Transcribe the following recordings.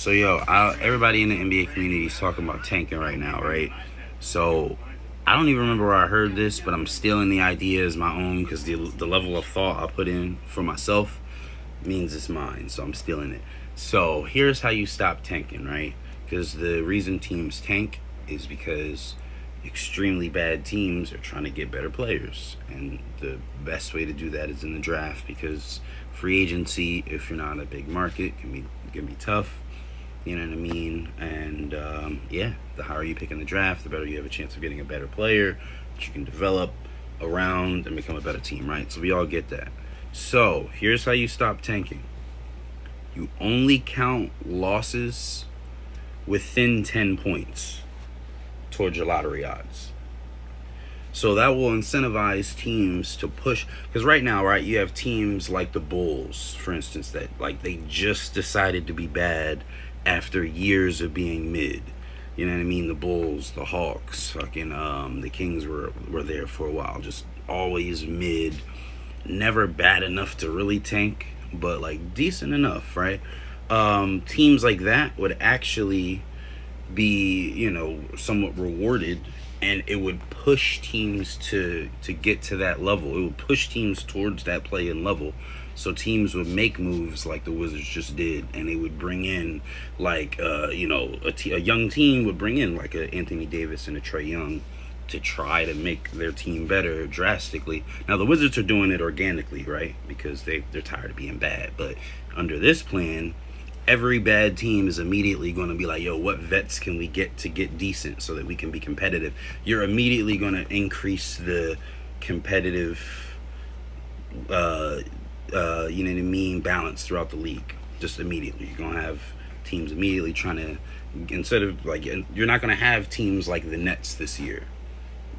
So everybody in the NBA community is talking about tanking right now, right? So I don't even remember where I heard this, but I'm stealing the idea as my own because the level of thought I put in for myself means it's mine. So I'm stealing it. So here's how you stop tanking, right? Because the reason teams tank is because extremely bad teams are trying to get better players, and the best way to do that is in the draft because free agency, if you're not a big market, can be tough. You know what I mean? And the higher you pick in the draft, the better you have a chance of getting a better player that you can develop around and become a better team, right? So we all get that. So here's how you stop tanking. You only count losses within 10 points towards your lottery odds. So that will incentivize teams to push. Because right now, right, you have teams like the Bulls, for instance, that like they just decided to be bad after years of being mid. You know what I mean? The Bulls, the Hawks, fucking the Kings were there for a while, just always mid, never bad enough to really tank, but like decent enough, right? Teams like that would actually be, somewhat rewarded, and it would push teams to get to that level. It would push teams towards that play-in level. So teams would make moves like the Wizards just did, and they would bring in like a young team would bring in like a Anthony Davis and a Trae Young to try to make their team better drastically. Now the Wizards are doing it organically, right? Because they're tired of being bad. But under this plan, every bad team is immediately going to be like, yo, what vets can we get to get decent so that we can be competitive? You're immediately going to increase the competitive, you know what I mean, balance throughout the league. Just immediately. You're going to have teams immediately trying to, instead of like, you're not going to have teams like the Nets this year.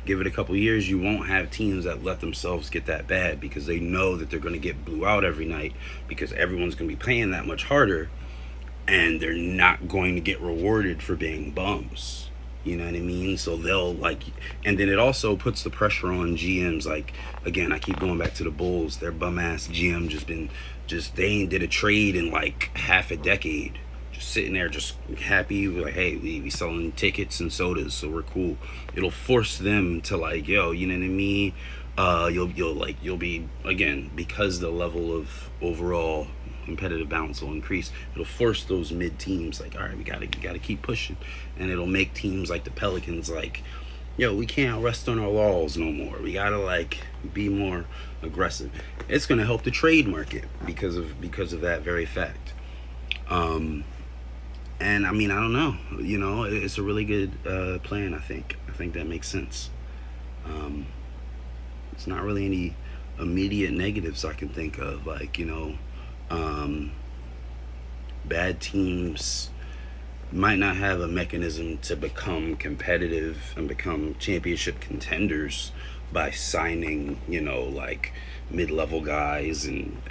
Give it a couple years, you won't have teams that let themselves get that bad because they know that they're going to get blew out every night because everyone's going to be playing that much harder, and they're not going to get rewarded for being bums. You know what I mean? So they'll like, and then it also puts the pressure on GMs. Like, again, I keep going back to the Bulls. Their bum ass GM they ain't did a trade in like half a decade. Just sitting there, just happy, like, hey, we selling tickets and sodas, so we're cool. It'll force them to like, yo, you know what I mean? You'll be, again, because the level of overall competitive balance will increase. It'll force those mid teams like, all right, we gotta keep pushing, and it'll make teams like the Pelicans like, yo, we can't rest on our laurels no more. We gotta like be more aggressive. It's gonna help the trade market because of that very fact. And I mean, I don't know. It's a really good plan. I think that makes sense. Um, it's not really any immediate negatives I can think of. Like, um, bad teams might not have a mechanism to become competitive and become championship contenders by signing, like mid-level guys and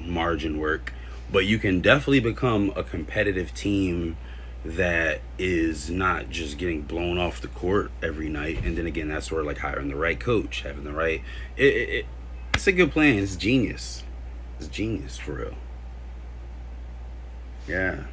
margin work. But you can definitely become a competitive team that is not just getting blown off the court every night. And then again, that's where like hiring the right coach, having the right, it's a good plan. It's genius. It's genius for real. Yeah.